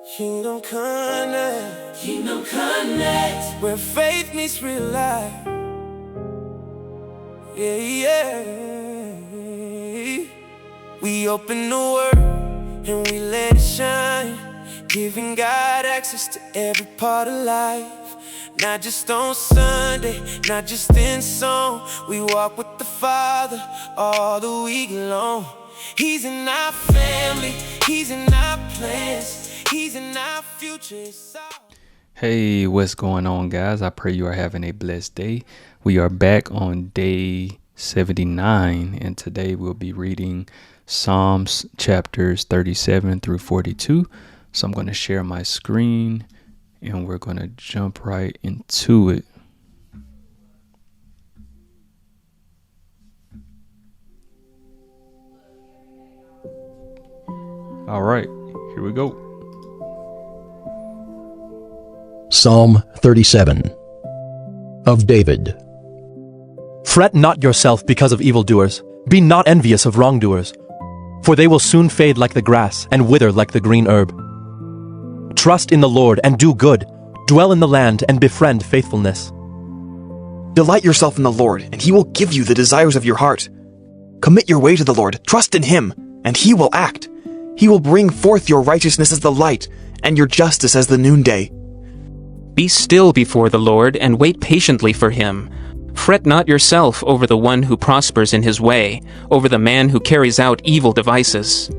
Kingdom Connect. Kingdom Connect. Where faith meets real life. Yeah, yeah. We open the Word and we let it shine, giving God access to every part of life. Not just on Sunday, not just in song. We walk with the Father all the week long. He's in our family, He's in our plans, He's in our future. Hey, what's going on, guys? I pray you are having a blessed day. We are back on day 79, and today we'll be reading Psalms chapters 37 through 42. So I'm going to share my screen and we're going to jump right into it. All right, here we go. Psalm 37 of David. Fret not yourself because of evildoers. Be not envious of wrongdoers, for they will soon fade like the grass and wither like the green herb. Trust in the Lord and do good. Dwell in the land and befriend faithfulness. Delight yourself in the Lord, and He will give you the desires of your heart. Commit your way to the Lord, trust in Him, and He will act. He will bring forth your righteousness as the light, and your justice as the noonday. Be still before the Lord, and wait patiently for Him. Fret not yourself over the one who prospers in his way, over the man who carries out evil devices.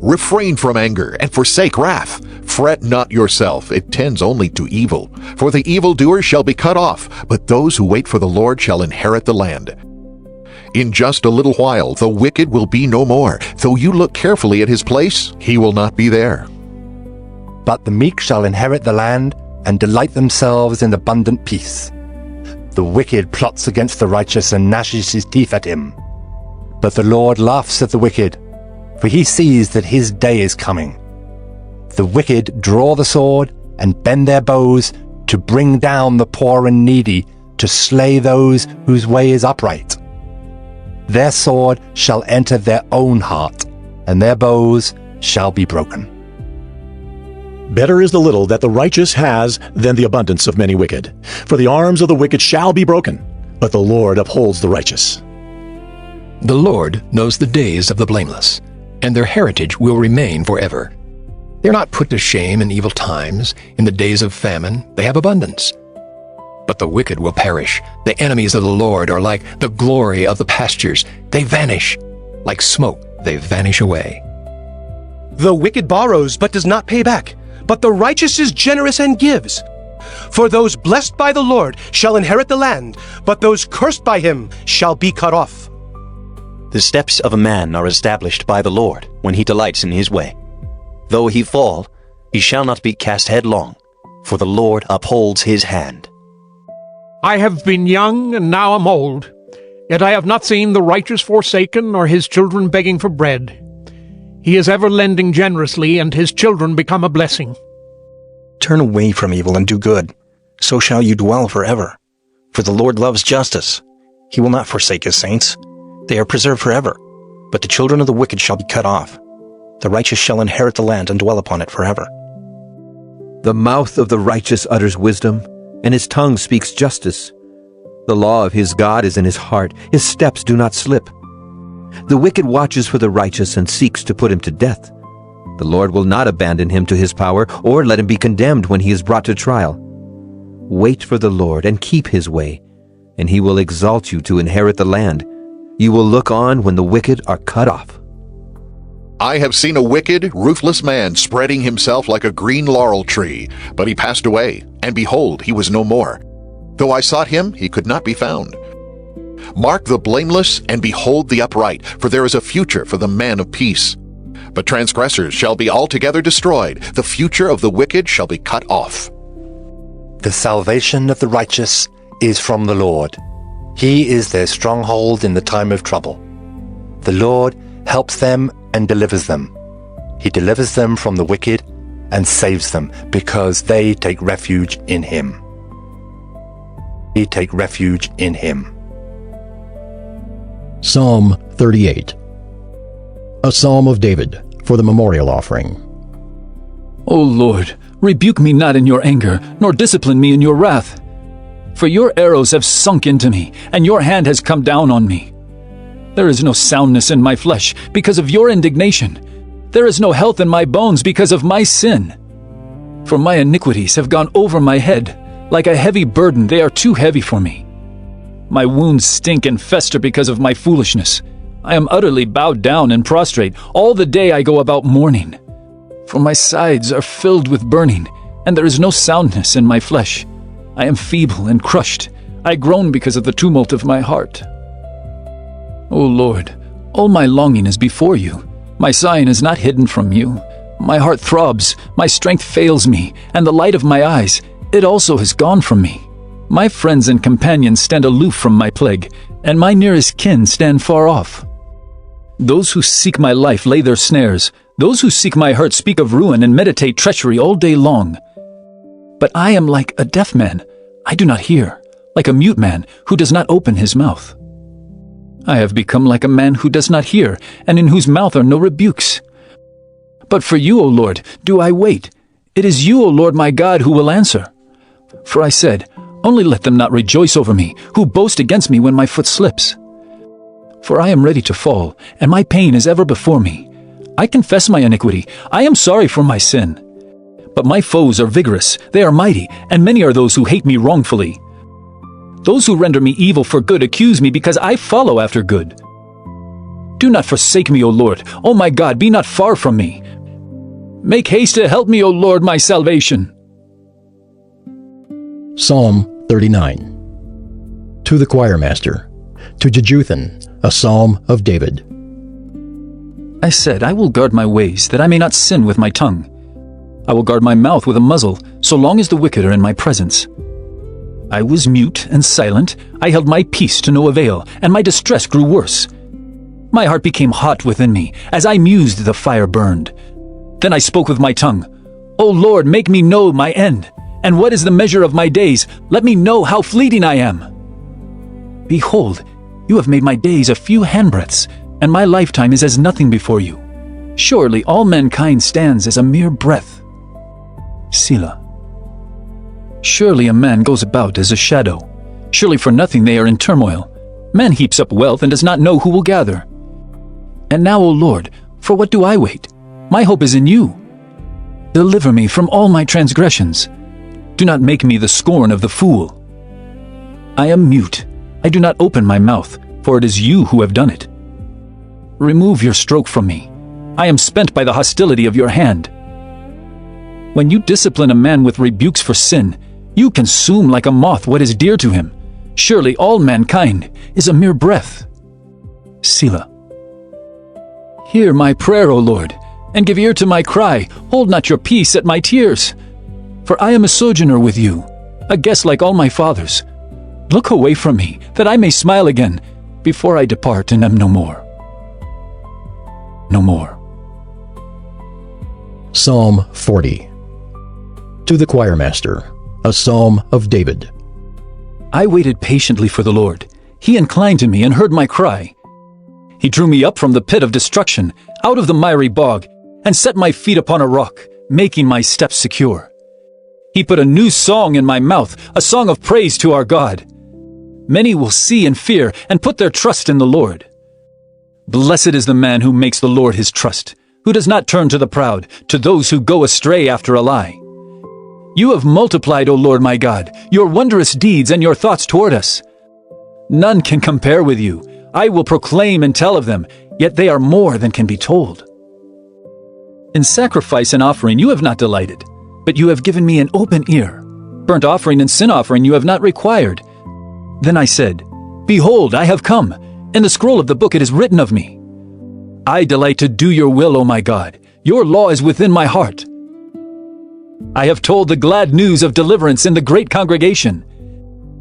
Refrain from anger, and forsake wrath. Fret not yourself, it tends only to evil. For the evildoer shall be cut off, but those who wait for the Lord shall inherit the land. In just a little while the wicked will be no more. Though you look carefully at his place, he will not be there. But the meek shall inherit the land, and delight themselves in abundant peace. The wicked plots against the righteous and gnashes his teeth at him. But the Lord laughs at the wicked, for He sees that his day is coming. The wicked draw the sword and bend their bows to bring down the poor and needy, to slay those whose way is upright. Their sword shall enter their own heart, and their bows shall be broken. Better is the little that the righteous has than the abundance of many wicked. For the arms of the wicked shall be broken, but the Lord upholds the righteous. The Lord knows the days of the blameless, and their heritage will remain forever. They are not put to shame in evil times. In the days of famine they have abundance. But the wicked will perish. The enemies of the Lord are like the glory of the pastures. They vanish. Like smoke they vanish away. The wicked borrows but does not pay back, but the righteous is generous and gives. For those blessed by the Lord shall inherit the land, but those cursed by Him shall be cut off. The steps of a man are established by the Lord when he delights in his way. Though he fall, he shall not be cast headlong, for the Lord upholds his hand. I have been young, and now am old, yet I have not seen the righteous forsaken, or his children begging for bread. He is ever lending generously, and his children become a blessing. Turn away from evil and do good, so shall you dwell forever. For the Lord loves justice. He will not forsake His saints. They are preserved forever, but the children of the wicked shall be cut off. The righteous shall inherit the land and dwell upon it forever. The mouth of the righteous utters wisdom, and his tongue speaks justice. The law of his God is in his heart. His steps do not slip. The wicked watches for the righteous and seeks to put him to death. The Lord will not abandon him to his power, or let him be condemned when he is brought to trial. Wait for the Lord and keep his way, and he will exalt you to inherit the land. You will look on when the wicked are cut off. I have seen a wicked, ruthless man spreading himself like a green laurel tree, but he passed away, and behold, he was no more. Though I sought him, he could not be found. Mark the blameless, and behold the upright, for there is a future for the man of peace. But transgressors shall be altogether destroyed. The future of the wicked shall be cut off. The salvation of the righteous is from the Lord. He is their stronghold in the time of trouble. The Lord helps them and delivers them. He delivers them from the wicked and saves them, because they take refuge in Him. He take refuge in Him. Psalm 38. A psalm of David for the memorial offering. O Lord, rebuke me not in your anger, nor discipline me in your wrath. For your arrows have sunk into me, and your hand has come down on me. There is no soundness in my flesh because of your indignation. There is no health in my bones because of my sin. For my iniquities have gone over my head. Like a heavy burden, they are too heavy for me. My wounds stink and fester because of my foolishness. I am utterly bowed down and prostrate. All the day I go about mourning. For my sides are filled with burning, and there is no soundness in my flesh. I am feeble and crushed. I groan because of the tumult of my heart. O Lord, all my longing is before you. My sighing is not hidden from you. My heart throbs, my strength fails me, and the light of my eyes, it also has gone from me. My friends and companions stand aloof from my plague, and my nearest kin stand far off. Those who seek my life lay their snares. Those who seek my hurt speak of ruin and meditate treachery all day long. But I am like a deaf man. I do not hear, like a mute man who does not open his mouth. I have become like a man who does not hear, and in whose mouth are no rebukes. But for you, O Lord, do I wait. It is you, O Lord my God, who will answer. For I said, only let them not rejoice over me, who boast against me when my foot slips. For I am ready to fall, and my pain is ever before me. I confess my iniquity. I am sorry for my sin. But my foes are vigorous, they are mighty, and many are those who hate me wrongfully. Those who render me evil for good accuse me because I follow after good. Do not forsake me, O Lord. O my God, be not far from me. Make haste to help me, O Lord, my salvation. Psalm 39. To the choirmaster, to Jeduthun, a psalm of David. I said, I will guard my ways, that I may not sin with my tongue. I will guard my mouth with a muzzle, so long as the wicked are in my presence. I was mute and silent. I held my peace to no avail, and my distress grew worse. My heart became hot within me. As I mused, the fire burned. Then I spoke with my tongue. O Lord, make me know my end. And what is the measure of my days? Let me know how fleeting I am. Behold, you have made my days a few handbreadths, and my lifetime is as nothing before you. Surely all mankind stands as a mere breath. Selah. Surely a man goes about as a shadow. Surely for nothing they are in turmoil. Man heaps up wealth and does not know who will gather. And now, O Lord, for what do I wait? My hope is in you. Deliver me from all my transgressions. Do not make me the scorn of the fool. I am mute. I do not open my mouth, for it is you who have done it. Remove your stroke from me. I am spent by the hostility of your hand. When you discipline a man with rebukes for sin, you consume like a moth what is dear to him. Surely all mankind is a mere breath. Selah. Hear my prayer, O Lord, and give ear to my cry. Hold not your peace at my tears. For I am a sojourner with you, a guest like all my fathers. Look away from me, that I may smile again, before I depart and am no more. No more. Psalm 40. To the choirmaster, a psalm of David. I waited patiently for the Lord. He inclined to me and heard my cry. He drew me up from the pit of destruction, out of the miry bog, and set my feet upon a rock, making my steps secure. He put a new song in my mouth, a song of praise to our God. Many will see and fear and put their trust in the Lord. Blessed is the man who makes the Lord his trust, who does not turn to the proud, to those who go astray after a lie. You have multiplied, O Lord my God, your wondrous deeds and your thoughts toward us. None can compare with you. I will proclaim and tell of them, yet they are more than can be told. In sacrifice and offering you have not delighted, but you have given me an open ear. Burnt offering and sin offering you have not required. Then I said, Behold, I have come. In the scroll of the book it is written of me. I delight to do your will, O my God. Your law is within my heart. I have told the glad news of deliverance in the great congregation.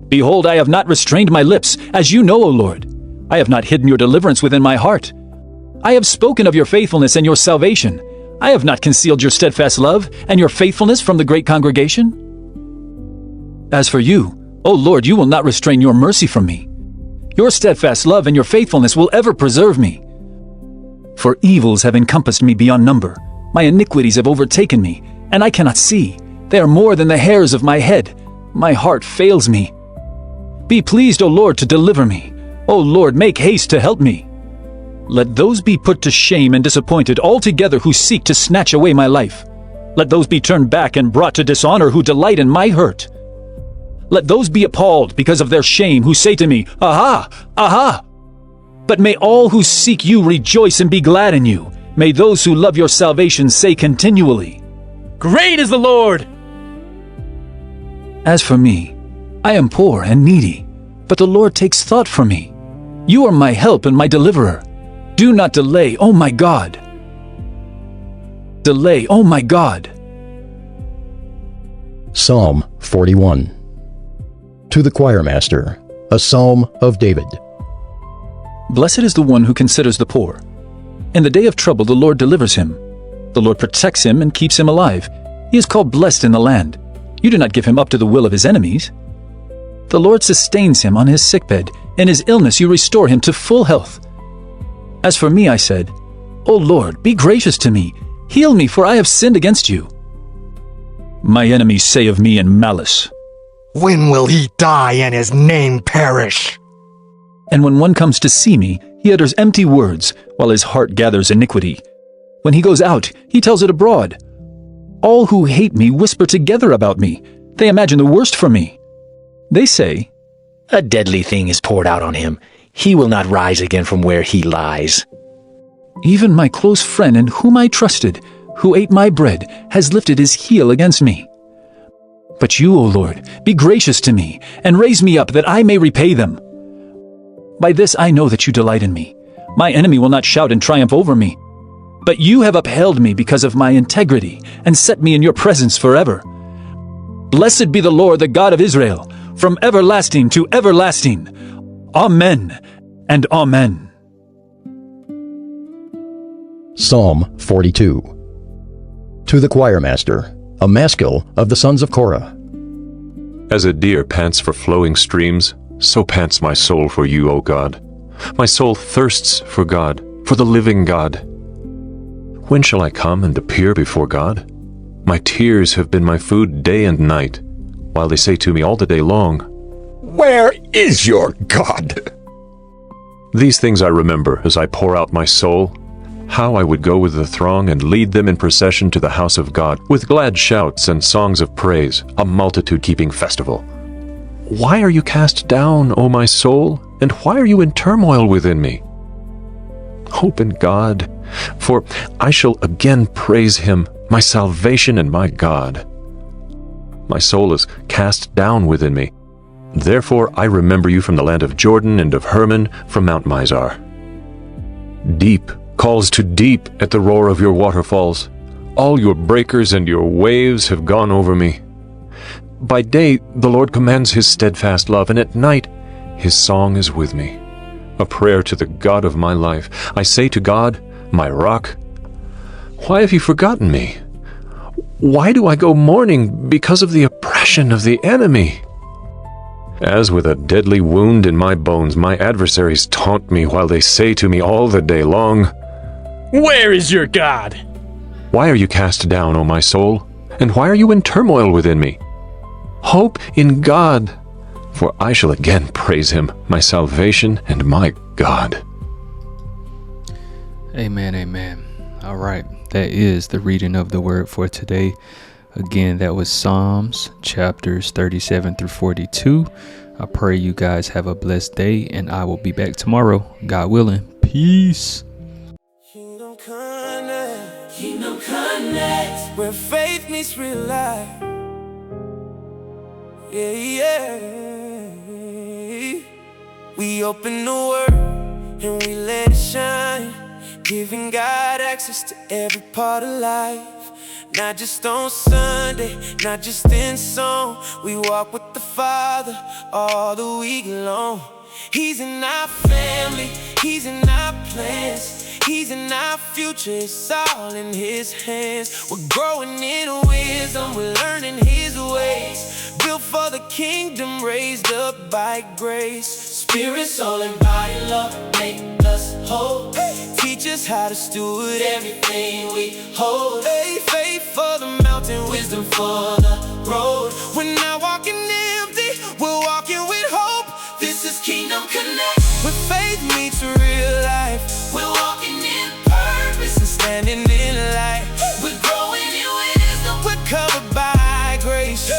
Behold, I have not restrained my lips, as you know, O Lord. I have not hidden your deliverance within my heart. I have spoken of your faithfulness and your salvation. I have not concealed your steadfast love and your faithfulness from the great congregation. As for you, O Lord, you will not restrain your mercy from me. Your steadfast love and your faithfulness will ever preserve me. For evils have encompassed me beyond number. My iniquities have overtaken me, and I cannot see. They are more than the hairs of my head. My heart fails me. Be pleased, O Lord, to deliver me. O Lord, make haste to help me. Let those be put to shame and disappointed altogether who seek to snatch away my life. Let those be turned back and brought to dishonor who delight in my hurt. Let those be appalled because of their shame who say to me, Aha! Aha! But may all who seek you rejoice and be glad in you. May those who love your salvation say continually, Great is the Lord! As for me, I am poor and needy, but the Lord takes thought for me. You are my help and my deliverer. Do not delay, O my God. Delay, O my God. Psalm 41. To the choirmaster, a psalm of David. Blessed is the one who considers the poor. In the day of trouble the Lord delivers him. The Lord protects him and keeps him alive. He is called blessed in the land. You do not give him up to the will of his enemies. The Lord sustains him on his sickbed. In his illness you restore him to full health. As for me, I said, O Lord, be gracious to me. Heal me, for I have sinned against you. My enemies say of me in malice, When will he die and his name perish? And when one comes to see me, he utters empty words, while his heart gathers iniquity. When he goes out, he tells it abroad. All who hate me whisper together about me. They imagine the worst for me. They say, A deadly thing is poured out on him. He will not rise again from where he lies. Even my close friend in whom I trusted, who ate my bread, has lifted his heel against me. But you, O Lord, be gracious to me, and raise me up that I may repay them. By this I know that you delight in me. My enemy will not shout in triumph over me. But you have upheld me because of my integrity, and set me in your presence forever. Blessed be the Lord, the God of Israel, from everlasting to everlasting. Amen and amen. Psalm 42. To the choirmaster, a maskil of the sons of Korah. As a deer pants for flowing streams, so pants my soul for you, O God. My soul thirsts for God, for the living God. When shall I come and appear before God? My tears have been my food day and night, while they say to me all the day long, Where is your God? These things I remember as I pour out my soul, how I would go with the throng and lead them in procession to the house of God, with glad shouts and songs of praise, a multitude-keeping festival. Why are you cast down, O my soul, and why are you in turmoil within me? Hope in God, for I shall again praise him, my salvation and my God. My soul is cast down within me. Therefore I remember you from the land of Jordan and of Hermon from Mount Mizar. Deep calls to deep at the roar of your waterfalls. All your breakers and your waves have gone over me. By day the Lord commands his steadfast love, and at night his song is with me, a prayer to the God of my life. I say to God, my rock, why have you forgotten me? Why do I go mourning because of the oppression of the enemy? As with a deadly wound in my bones, my adversaries taunt me while they say to me all the day long, Where is your God? Why are you cast down, O my soul? And why are you in turmoil within me? Hope in God, for I shall again praise him, my salvation and my God. Amen, amen. All right, that is the reading of the word for today. Again, that was Psalms chapters 37 through 42. I pray you guys have a blessed day, and I will be back tomorrow, God willing. Peace. Kingdom Connect, where faith meets real life. Yeah, yeah. We open the word and we let it shine, giving God access to every part of life. Not just on Sunday, not just in song. We walk with the Father all the week long. He's in our family, he's in our plans, he's in our future, it's all in his hands. We're growing in wisdom, we're learning his ways. Built for the kingdom, raised up by grace. Spirit, soul, and body, love, make us whole. Teach us how to steward everything we hold. Faith for the mountain. salt and wisdom for the road. We're not walking empty, we're walking with hope. This is Kingdom Connect. Where faith meets real life. We're walking in purpose and standing in light. We're growing in wisdom. We're covered by grace.